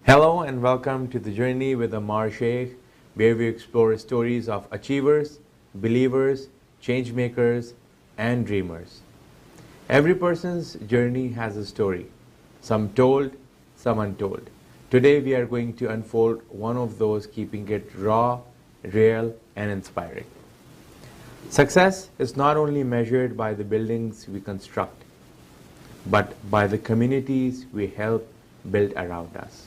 Hello and welcome to The Journey with Ammar Sheikh, where we explore stories of achievers, believers, changemakers, and dreamers. Every person's journey has a story, some told, some untold. Today we are going to unfold one of those, keeping it raw, real, and inspiring. Success is not only measured by the buildings we construct, but by the communities we help build around us.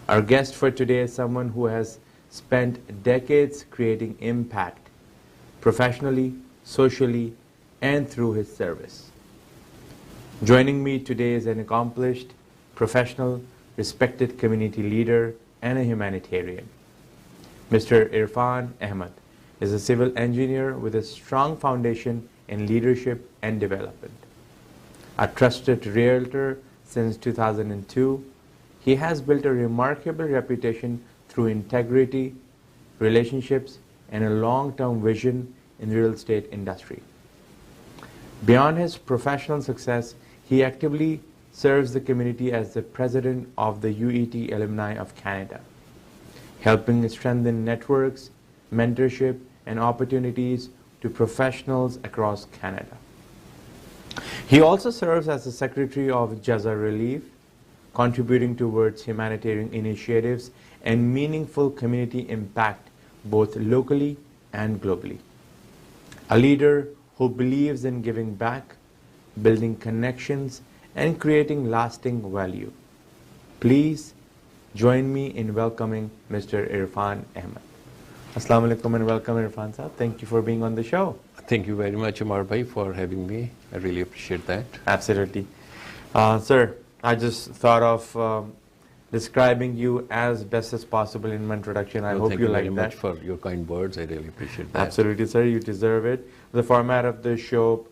Our guest for today is someone who has spent decades creating impact professionally, socially, and through his service. Joining me today is an accomplished, professional, respected community leader and a humanitarian. Mr. Irfann Ahmed is a civil engineer with a strong foundation in leadership and development. A trusted realtor since 2002, he has built a remarkable reputation through integrity, relationships, and a long-term vision in the real estate industry. Beyond his professional success, he actively serves the community as the president of the UET Alumni of Canada, helping strengthen networks, mentorship, and opportunities to professionals across Canada. He also serves as the secretary of Jaza Relief, contributing towards humanitarian initiatives and meaningful community impact both locally and globally. A leader who believes in giving back, building connections, and creating lasting value. Please join me in welcoming Mr. Irfann Ahmed. Assalamu alaikum and welcome, Irfann sahab. Thank you for being on the show. Thank you very much, Ammar bhai, for having me. I really appreciate that. Absolutely. Sir, I just thought of describing you as best as possible in my introduction. I hope you like that. Thank you very much for your kind words. I really appreciate that. Absolutely, sir. You deserve it. The format of the show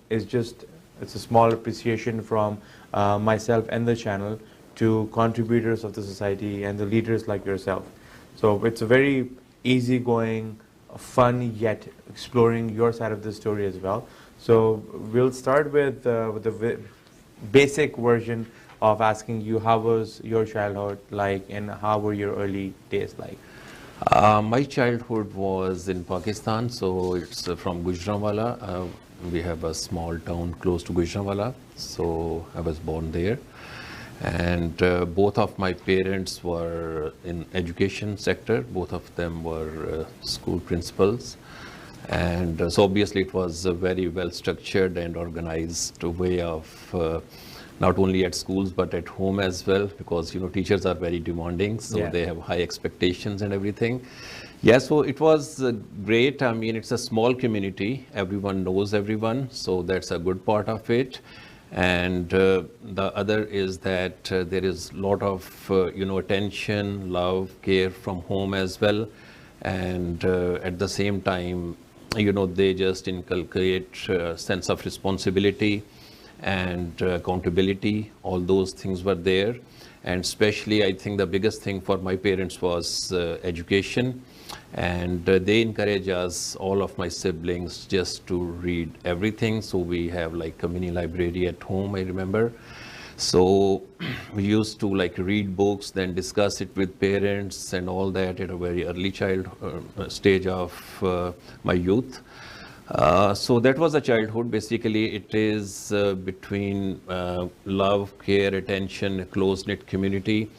is just, it's a small appreciation from myself and the channel to contributors of the society and the leaders like yourself. So it's a very easygoing, fun, yet exploring your side of the story as well. So we'll start with the basic version of asking you how was your childhood like and how were your early days like? My childhood was in Pakistan, so it's from Gujranwala. We have a small town close to Gujranwala, so I was born there. And both of my parents were in education sector. Both of them were school principals. And so obviously it was a very well structured and organized way of not only at schools but at home as well, because teachers are very demanding, so they have high expectations and everything. Yeah, so it was great. I mean, it's a small community. Everyone knows everyone, so that's a good part of it. And the other is that there is a lot of attention, love, care from home as well. And at the same time, they just inculcate a sense of responsibility and accountability. All those things were there. And especially, I think the biggest thing for my parents was education. And they encourage us, all of my siblings, just to read everything. So we have like a mini library at home, I remember. So we used to like read books, then discuss it with parents and all that at a very early stage of my youth. So that was a childhood. Basically, it is between love, care, attention, a close-knit community,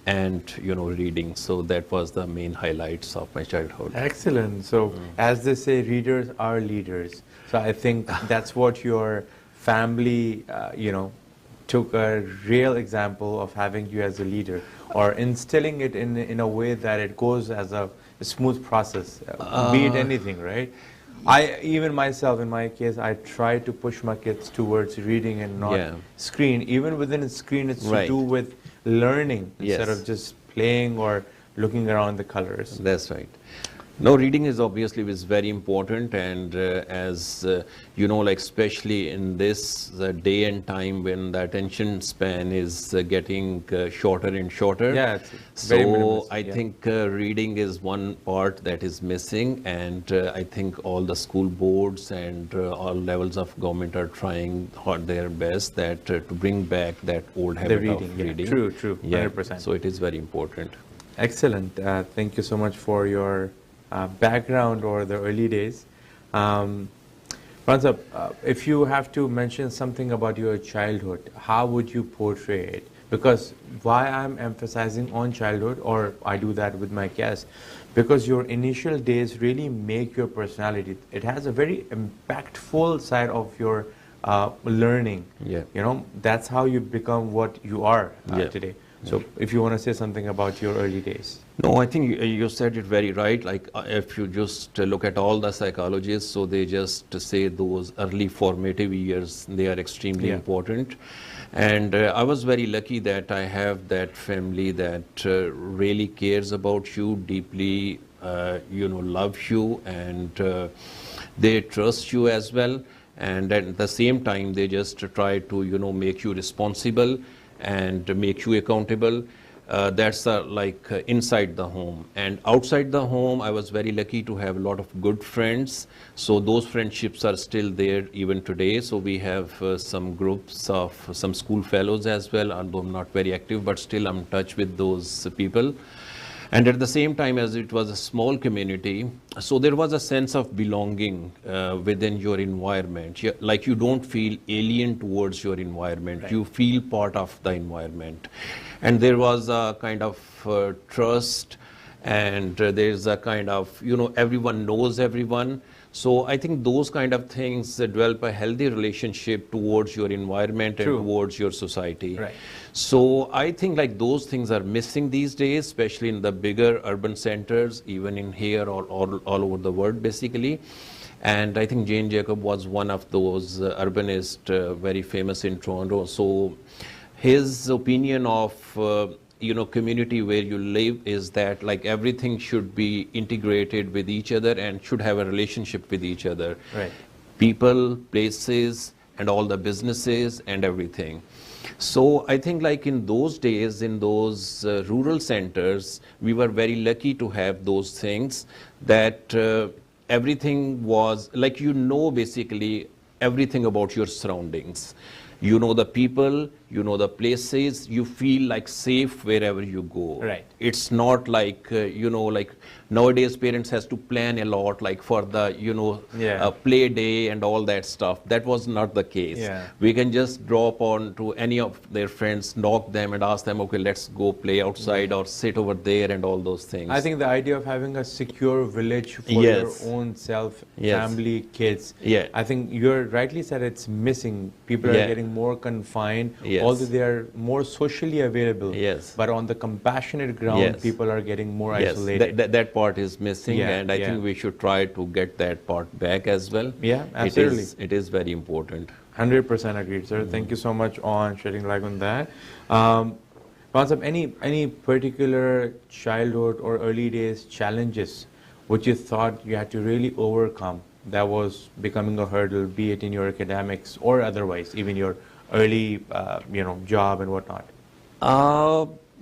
and reading. So that was the main highlights of my childhood. Excellent. So as they say, readers are leaders. So I think that's what your family, took a real example of having you as a leader, or instilling it in a way that it goes as a smooth process, be it anything, right? Even myself, in my case, I try to push my kids towards reading and not screen. Even within a screen, it's to do with learning instead of just playing or looking around the colors. That's right. No, reading is obviously is very important, and as you know, like especially in this day and time when the attention span is getting shorter and shorter. Yeah, it's very So minimalist. I Yeah. think reading is one part that is missing, and I think all the school boards and all levels of government are trying hard their best that to bring back that old The habit reading, of yeah. reading. True, true, Yeah, 100%. so it is very important. Excellent. Thank you so much for your background or the early days. Pranjab, if you have to mention something about your childhood, how would you portray it? Because why I'm emphasizing on childhood, or I do that with my guests, because your initial days really make your personality. It has a very impactful side of your learning. Yeah. You know, that's how you become what you are Yeah. today. So if you want to say something about your early days. No, I think you said it very right. Like if you just look at all the psychologists, so they just say those early formative years, they are extremely Yeah. important. And I was very lucky that I have that family that really cares about you deeply, loves you, and they trust you as well. And at the same time, they just try to, make you responsible and make you accountable. That's inside the home. And outside the home, I was very lucky to have a lot of good friends. So those friendships are still there even today. So we have some groups of some school fellows as well, although I'm not very active, but still I'm in touch with those people. And at the same time, as it was a small community, so there was a sense of belonging within your environment. Like you don't feel alien towards your environment. Right. You feel part of the environment. And there was a kind of trust, and there's a kind of, everyone knows everyone. So I think those kind of things develop a healthy relationship towards your environment True. and towards your society. Right. So I think like those things are missing these days, especially in the bigger urban centers, even in here or all over the world, basically. And I think Jane Jacob was one of those urbanists, very famous in Toronto. So his opinion of community where you live is that like everything should be integrated with each other and should have a relationship with each other. Right. People, places, and all the businesses and everything. So I think like in those days, in those rural centers, we were very lucky to have those things that everything was like, basically everything about your surroundings. You know the people, you know the places, you feel like safe wherever you go. Right. It's not like, like nowadays parents has to plan a lot, like for the, Yeah. play day and all that stuff. That was not the case. Yeah. We can just drop on to any of their friends, knock them and ask them, okay, let's go play outside or sit over there and all those things. I think the idea of having a secure village for Yes. your own self, Yes. family, kids. Yeah. I think you're rightly said it's missing. People are Yeah. getting more confined, Yes. although they are more socially available. Yes. But on the compassionate ground, Yes. people are getting more Yes, isolated. that part is missing, Yeah, and I yeah. think we should try to get that part back as well. Yeah, absolutely. It is very important. 100% agreed, sir. Thank you so much on shedding light on that. Pansab, any particular childhood or early days challenges which you thought you had to really overcome that was becoming a hurdle, be it in your academics or otherwise, even your early, job and whatnot?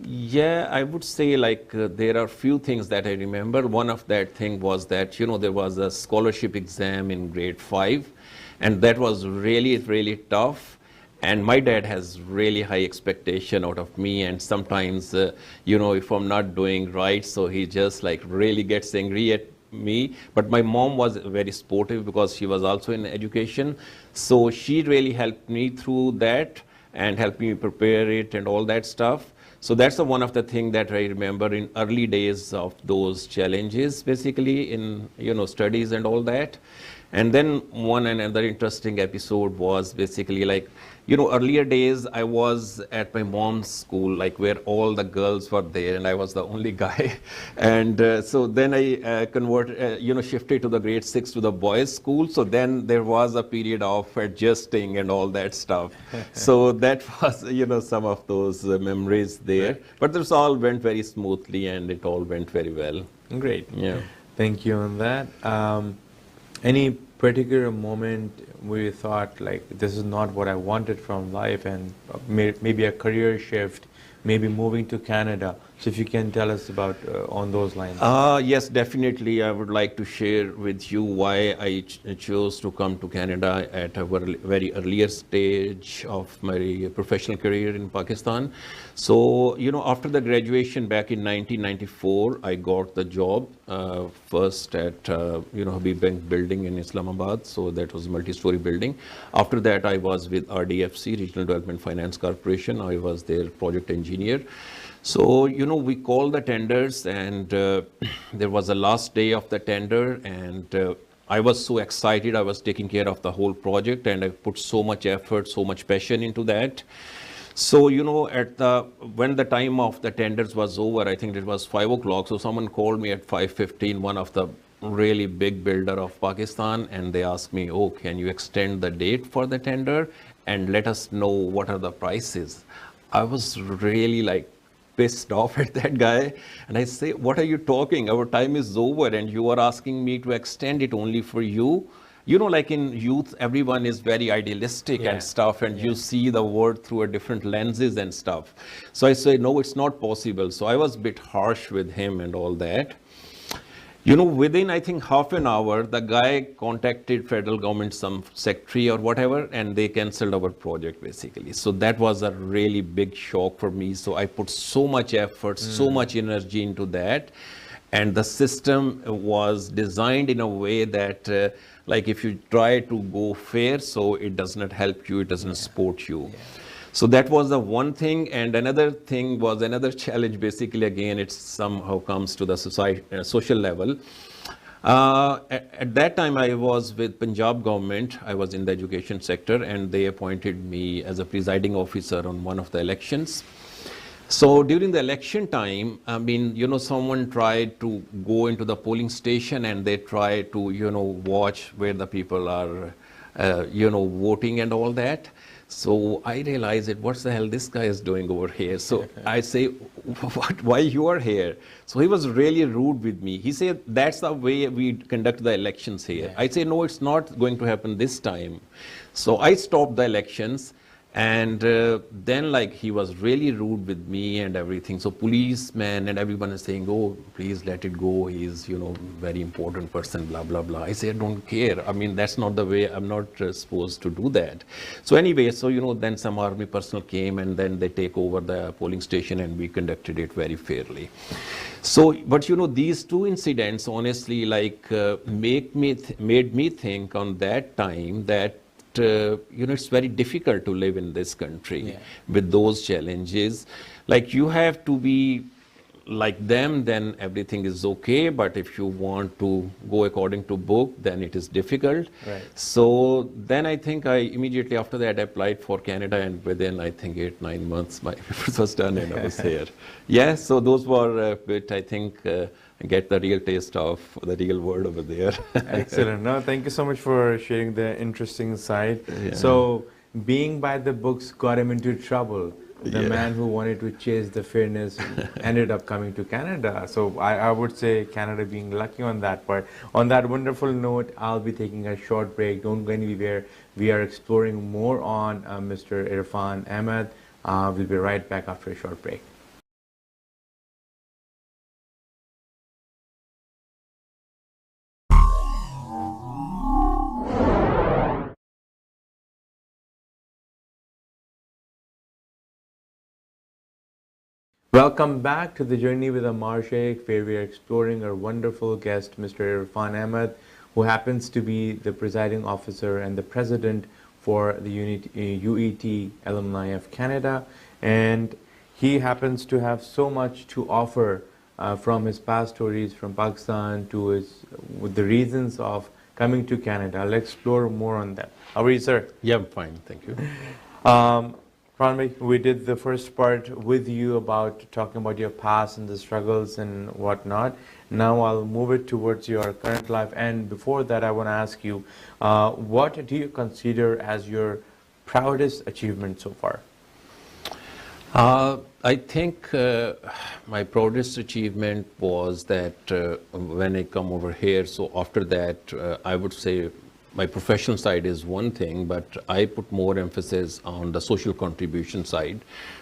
Yeah, I would say like there are few things that I remember. One of that thing was that, there was a scholarship exam in grade 5, and that was really, really tough. And my dad has really high expectation out of me, and sometimes, if I'm not doing right, so he just like really gets angry at me. But my mom was very supportive because she was also in education. So she really helped me through that and helped me prepare it and all that stuff. So that's one of the things that I remember in early days of those challenges, basically in, studies and all that. And then another interesting episode was basically like, earlier days I was at my mom's school, like where all the girls were there and I was the only guy. And so then I shifted to the grade 6 to the boys' school. So then there was a period of adjusting and all that stuff. So that was, some of those memories there. Right. But this all went very smoothly and it all went very well. Great. Yeah. Thank you on that. Any particular moment where you thought, like, this is not what I wanted from life, and maybe a career shift, maybe moving to Canada? So if you can tell us about on those lines. Yes, definitely. I would like to share with you why I chose to come to Canada at a very earlier stage of my professional career in Pakistan. So, after the graduation back in 1994, I got the job first at, Habib Bank building in Islamabad. So that was a multi-story building. After that, I was with RDFC, Regional Development Finance Corporation. I was their project engineer. So, we called the tenders, and there was a last day of the tender, and I was so excited. I was taking care of the whole project, and I put so much effort, so much passion into that. So, when the time of the tenders was over, I think it was 5 o'clock. So someone called me at 5:15, one of the really big builder of Pakistan, and they asked me, oh, can you extend the date for the tender and let us know what are the prices? I was really like pissed off at that guy, and I say, what are you talking? Our time is over and you are asking me to extend it only for you. Like in youth, everyone is very idealistic and stuff, and you see the world through a different lenses and stuff. So I say, no, it's not possible. So I was a bit harsh with him and all that. Within, I think, half an hour, the guy contacted federal government, some secretary or whatever, and they canceled our project, basically. So that was a really big shock for me. So I put so much effort, so much energy into that. And the system was designed in a way that, like, if you try to go fair, so it does not help you, it doesn't support you. So that was the one thing, and another thing was another challenge. Basically, again, it somehow comes to the social level. At that time, I was with Punjab government. I was in the education sector, and they appointed me as a presiding officer on one of the elections. So during the election time, I mean, someone tried to go into the polling station, and they try to, watch where the people are, voting and all that. So I realized that what the hell this guy is doing over here. So I say, why you are here? So he was really rude with me. He said, that's the way we conduct the elections here. I say, no, it's not going to happen this time. So I stopped the elections. And then, like, he was really rude with me and everything. So policemen and everyone is saying, oh, please let it go. He's, very important person, blah, blah, blah. I say, I don't care. I mean, that's not the way. I'm not supposed to do that. So anyway, so, then some army personnel came, and then they take over the polling station, and we conducted it very fairly. So, but, these two incidents, honestly, like, made me think on that time that, it's very difficult to live in this country with those challenges. Like, you have to be like them, then everything is okay. But if you want to go according to book, then it is difficult. Right. So then I think I immediately after that applied for Canada, and within, I think, 8-9 months, my papers was done and I was here. Yeah, so those were a bit, I think, get the real taste of the real world over there. Excellent. No, thank you so much for sharing the interesting side. So being by the books got him into trouble. The man who wanted to chase the fairness ended up coming to Canada. So I would say Canada being lucky on that part. On that wonderful note, I'll be taking a short break. Don't go anywhere. We are exploring more on Mr. Irfann Ahmed. We'll be right back after a short break. Welcome back to the Journey with Ammar Sheikh, where we are exploring our wonderful guest, Mr. Irfann Ahmed, who happens to be the presiding officer and the president for the UET Alumni of Canada. And he happens to have so much to offer from his past stories from Pakistan to with the reasons of coming to Canada. I'll explore more on that. How are you, sir? Yeah, I'm fine. Thank you. Irfann, we did the first part with you about talking about your past and the struggles and whatnot. Now I'll move it towards your current life. And before that, I want to ask you, what do you consider as your proudest achievement so far? I think my proudest achievement was that when I come over here, so after that, I would say my professional side is one thing, but I put more emphasis on the social contribution side.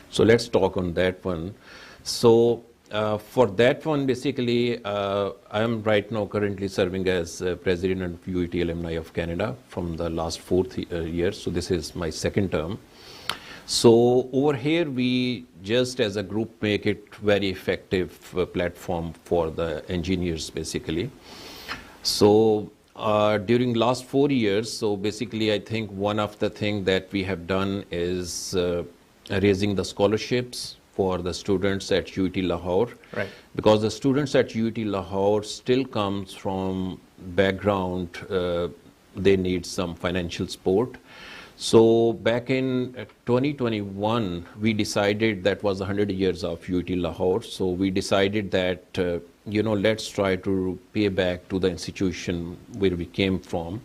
So let's talk on that one. So for that one, basically, I am right now currently serving as president of UET Alumni of Canada from the last fourth year. So this is my second term. So over here, we just as a group make it very effective platform for the engineers, basically. So during last 4 years, so basically, I think one of the things that we have done is raising the scholarships for the students at UET Lahore. Right. Because the students at UET Lahore still comes from background, they need some financial support. So back in 2021, we decided that was 100 years of UET Lahore. So we decided that, let's try to pay back to the institution where we came from.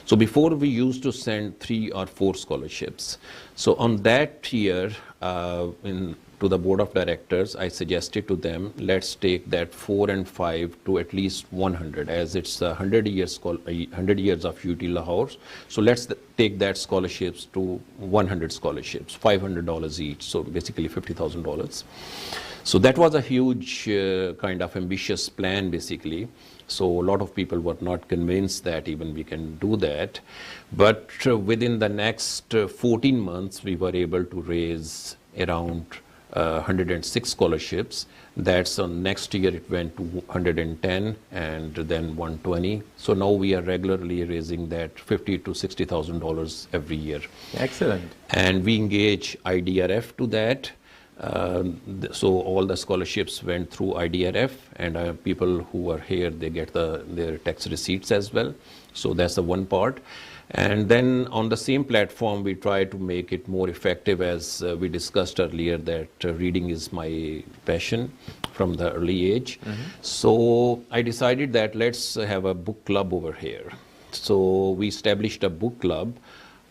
So before we used to send 3 or 4 scholarships. So on that year, to the board of directors, I suggested to them, let's take that 4 and 5 to at least 100, as it's 100 years of UET Lahore. So let's take that scholarships to 100 scholarships, $500 each, so basically $50,000. So that was a huge kind of ambitious plan, basically. So a lot of people were not convinced that even we can do that. But within the next 14 months, we were able to raise around 106 scholarships. That's on next year it went to 110 and then 120. So now we are regularly raising that $50,000 to $60,000 every year. Excellent. And we engage IDRF to that. So all the scholarships went through IDRF, and people who are here, they get their tax receipts as well. So that's the one part. And then on the same platform, we try to make it more effective, as we discussed earlier, that reading is my passion from the early age. Mm-hmm. So I decided that let's have a book club over here. So we established a book club.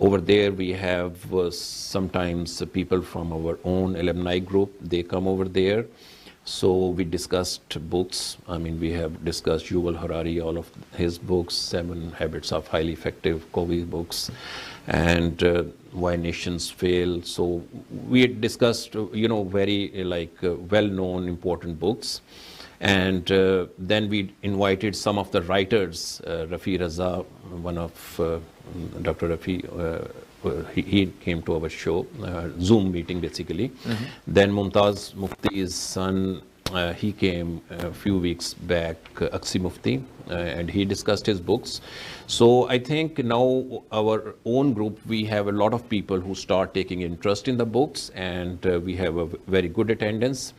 Over there, we have sometimes people from our own alumni group. They come over there. So we discussed books. I mean, we have discussed Yuval Harari, all of his books, 7 Habits of Highly Effective, Covey books, and Why Nations Fail. So we had discussed, very well-known important books. And then we invited some of the writers, Rafi Raza, one of Dr. Rafi, he came to our show, Zoom meeting basically. Mm-hmm. Then Mumtaz Mufti's son, he came a few weeks back, Aksi Mufti, and he discussed his books. So I think now our own group, we have a lot of people who start taking interest in the books, and we have a very good attendance.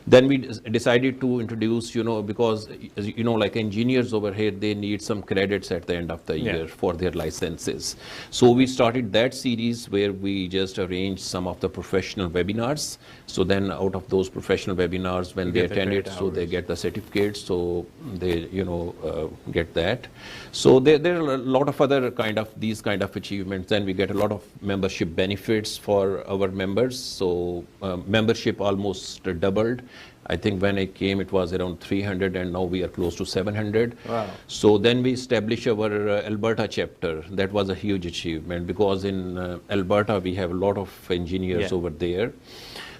Then we decided to introduce, because, like engineers over here, they need some credits at the end of the year for their licenses. So we started that series where we just arranged some of the professional webinars. So then out of those professional webinars, when they attend it, so they get the certificates, so they, get that. So there are a lot of other these kind of achievements. Then we get a lot of membership benefits for our members. So membership almost doubled. I think when I came, it was around 300, and now we are close to 700. Wow. So then we established our Alberta chapter. That was a huge achievement, because in Alberta, we have a lot of engineers over there.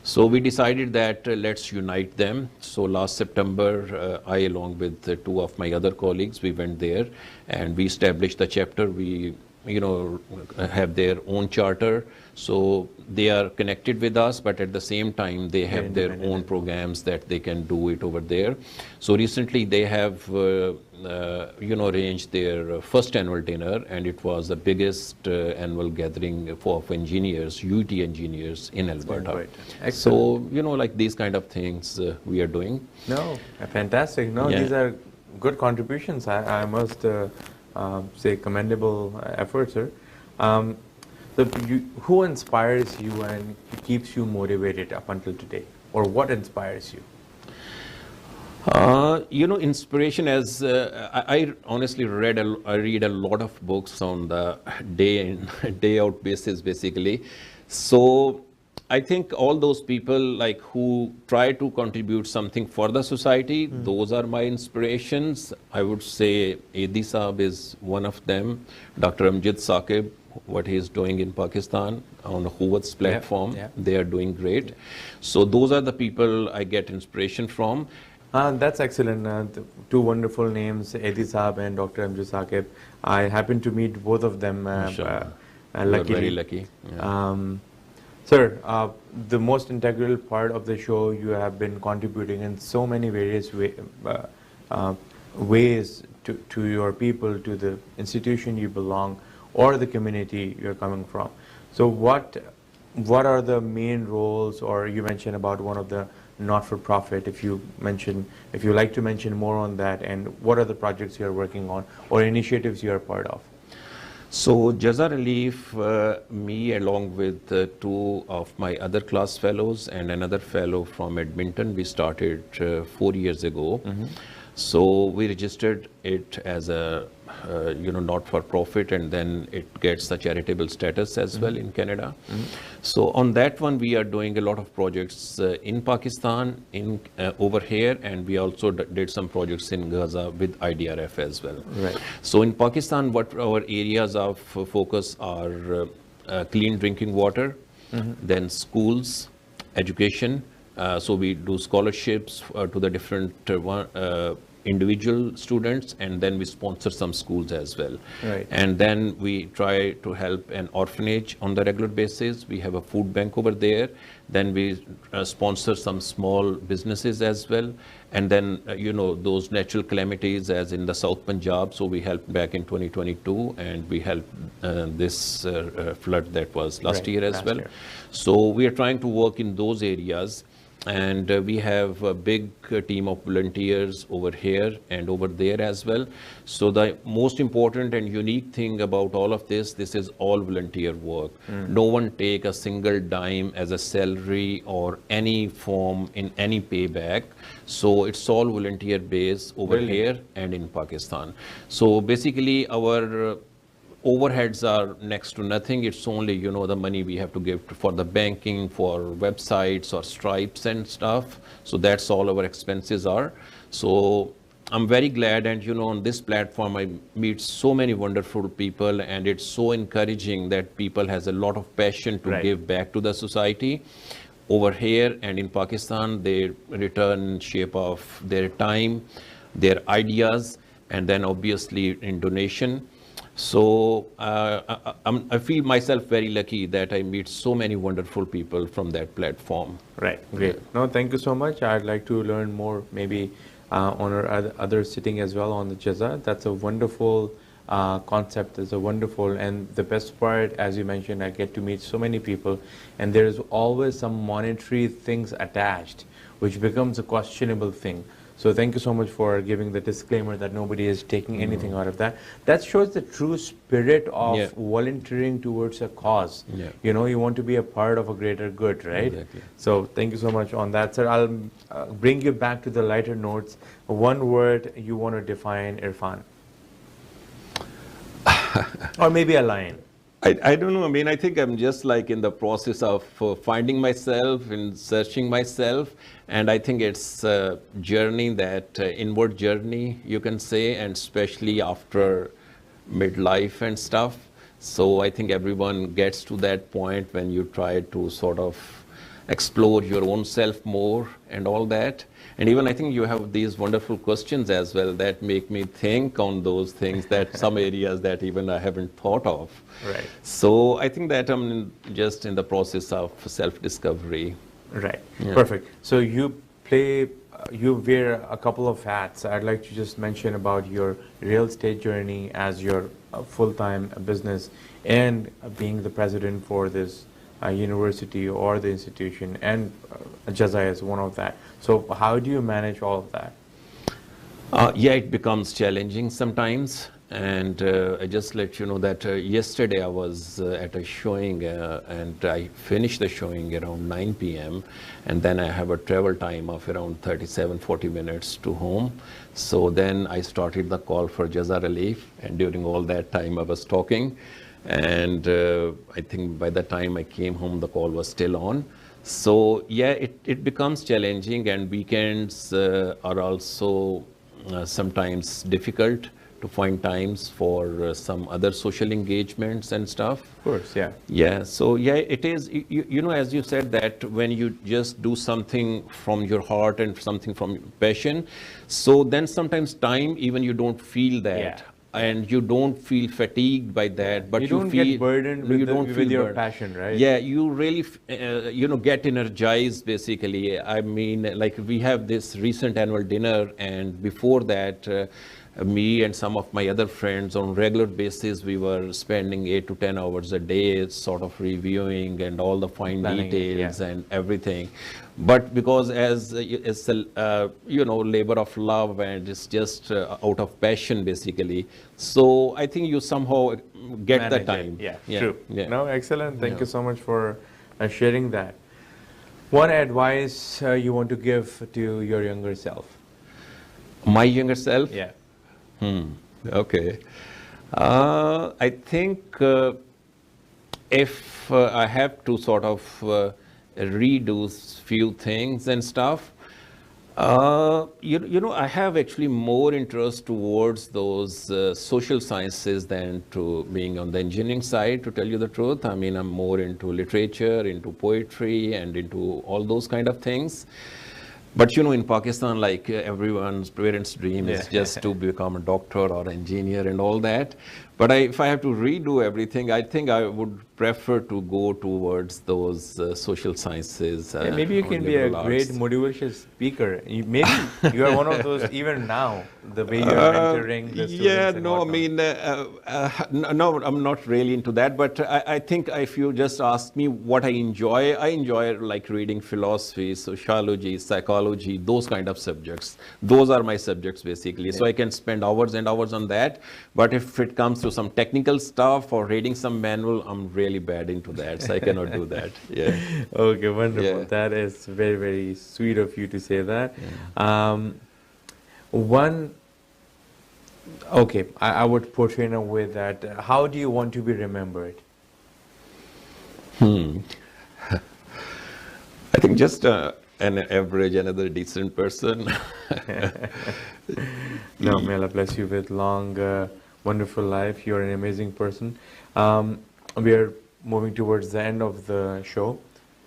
So we decided that let's unite them. So last September, I, along with 2 of my other colleagues, we went there and we established the chapter. We have their own charter. So they are connected with us, but at the same time, they have their own programs that they can do it over there. So recently they have, arranged their first annual dinner, and it was the biggest annual gathering for engineers, UET engineers in Alberta. So, like these kind of things we are doing. No, fantastic. No, these are good contributions. I must say commendable efforts, sir. So who inspires you and keeps you motivated up until today? Or what inspires you? Inspiration, as I honestly read a lot of books on the day in, day out basis, basically. So I think all those people like who try to contribute something for the society, those are my inspirations. I would say Edi Saab is one of them. Dr. Amjad Saqib, what he is doing in Pakistan on Huwat's platform, they are doing great. So those are the people I get inspiration from. That's excellent. Two wonderful names, Edi Saab and Dr. Amjad Saqib. I happened to meet both of them. Luckily. Very lucky. Yeah. Sir, the most integral part of the show, you have been contributing in so many various ways to your people, to the institution you belong, or the community you're coming from. So what are the main roles, or you mentioned about one of the not-for-profit, if you like to mention more on that, and what are the projects you're working on or initiatives you're part of? So Jaza Relief, me along with two of my other class fellows and another fellow from Edmonton, we started 4 years ago. So we registered it as a not-for-profit, and then it gets a charitable status as well in Canada. So on that one, we are doing a lot of projects in Pakistan, over here, and we also did some projects in Gaza with IDRF as well. Right. So in Pakistan, what our areas of focus are clean drinking water, then schools, education. So we do scholarships to the different individual students, and then we sponsor some schools as well. Right. And then we try to help an orphanage on the regular basis. We have a food bank over there. Then we sponsor some small businesses as well. And then, those natural calamities as in the South Punjab. So we helped back in 2022, and we helped this flood that was last year as well. So we are trying to work in those areas. And we have a big team of volunteers over here and over there as well. So the most important and unique thing about all of this is all volunteer work. No one take a single dime as a salary or any form in any payback. So it's all volunteer based over here and in Pakistan. So basically our overheads are next to nothing. It's only, the money we have to give for the banking, for websites or stripes and stuff. So that's all our expenses are. So I'm very glad, and on this platform I meet so many wonderful people, and it's so encouraging that people has a lot of passion to give back to the society. Over here and in Pakistan, they return in shape of their time, their ideas, and then obviously in donation. So I feel myself very lucky that I meet so many wonderful people from that platform. Right, great. No, thank you so much. I'd like to learn more, maybe on our other sitting as well on the Jaza. That's a wonderful concept. It's a wonderful, and the best part, as you mentioned, I get to meet so many people, and there's always some monetary things attached, which becomes a questionable thing. So thank you so much for giving the disclaimer that nobody is taking anything out of that. That shows the true spirit of volunteering towards a cause. You want to be a part of a greater good, right? Exactly. So thank you so much on that, sir. I'll bring you back to the lighter notes. One word you want to define Irfan. Or maybe a line. I don't know. I mean, I think I'm just like in the process of finding myself and searching myself. And I think it's a journey, that inward journey, you can say, and especially after midlife and stuff. So I think everyone gets to that point when you try to sort of explore your own self more and all that. And even I think you have these wonderful questions as well that make me think on those things, that some areas that even I haven't thought of. Right. So I think that I'm just in the process of self-discovery. Right. Yeah. Perfect. So you wear a couple of hats. I'd like to just mention about your real estate journey as your full-time business, and being the president for this university or the institution, and Jaza is one of that. So how do you manage all of that? Yeah, it becomes challenging sometimes. And I just let you know that yesterday I was at a showing and I finished the showing around 9 p.m. and then I have a travel time of around 37-40 minutes to home. So then I started the call for Jaza Relief, and during all that time I was talking, and I think by the time I came home the call was still on. So yeah, it becomes challenging, and weekends are also sometimes difficult to find times for some other social engagements and stuff. Of course, yeah. Yeah, so yeah, it is, you know, as you said, that when you just do something from your heart and something from your passion, so then sometimes time, even you don't feel that. Yeah. And you don't feel fatigued by that, but You you don't feel get burdened you with, don't with feel your burdened. passion, right? Yeah, you really, you know, get energized basically. I mean, like we have this recent annual dinner, and before that, me and some of my other friends on regular basis, we were spending 8 to 10 hours a day, sort of reviewing and all the fine Planning it, details yeah. and everything. But because as it's a you know, labor of love, and it's just out of passion basically, so I think you somehow get the Manage it. time. Yeah, true. Yeah. No, excellent. Thank Yeah. you so much for sharing that. What advice you want to give to your younger self? My younger self? Yeah. Okay. I think if I have to sort of redo few things and stuff, you know, I have actually more interest towards those social sciences than to being on the engineering side, to tell you the truth. I mean, I'm more into literature, into poetry, and into all those kind of things. But you know, in Pakistan, like everyone's parents' dream is just to become a doctor or engineer and all that. But if I have to redo everything, I think I would prefer to go towards those social sciences. Yeah, maybe you or can be a liberal great arts. motivational speaker. Maybe you are one of those even now, the way you are mentoring the students. Yeah, and no, I whatnot. mean, no, I'm not really into that. But I think if you just ask me what I enjoy like reading philosophy, sociology, psychology, those kind of subjects. Those are my subjects basically. So I can spend hours and hours on that. But if it comes to some technical stuff or reading some manual, I'm really bad into that. So I cannot do that. Yeah. Okay, wonderful. Yeah. That is very, very sweet of you to say that. One, okay, I would portray in a way that how do you want to be remembered? I think just an average, another decent person. No, may Allah bless you with long, wonderful life. You're an amazing person. We are moving towards the end of the show.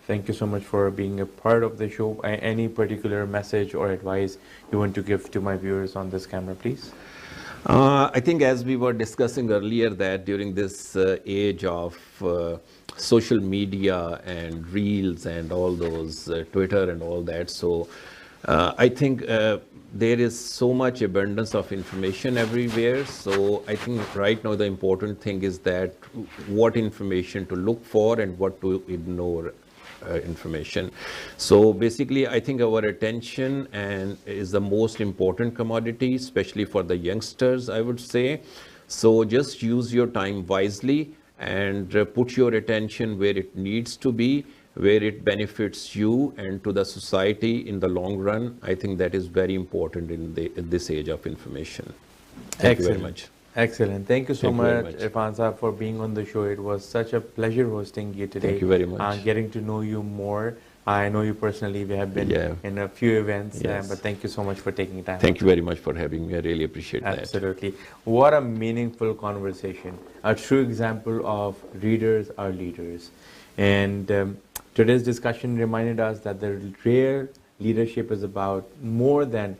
Thank you so much for being a part of the show. Any particular message or advice you want to give to my viewers on this camera, please? I think as we were discussing earlier that during this age of social media and reels and all those, Twitter and all that, so I think there is so much abundance of information everywhere. So I think right now the important thing is that what information to look for and what to ignore. Information. So basically, I think our attention is the most important commodity, especially for the youngsters, I would say. So just use your time wisely and put your attention where it needs to be, where it benefits you and to the society in the long run. I think that is very important in this age of information. Thank you very much. Excellent. Thank you so Thank much, you very much. Irfan Sahab, for being on the show. It was such a pleasure hosting you today. Thank you very much. Getting to know you more. I know you personally. We have been in a few events, Yes. but thank you so much for taking time. Thank you very much for having me. I really appreciate that. Absolutely. What a meaningful conversation. A true example of readers are leaders. And today's discussion reminded us that the real leadership is about more than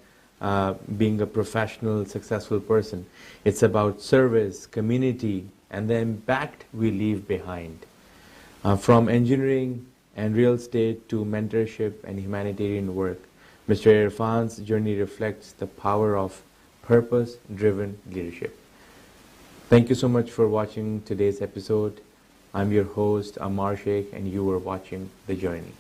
being a professional, successful person. It's about service, community, and the impact we leave behind. From engineering and real estate to mentorship and humanitarian work, Mr. Irfan's journey reflects the power of purpose-driven leadership. Thank you so much for watching today's episode. I'm your host, Ammar Sheikh, and you were watching The Journey.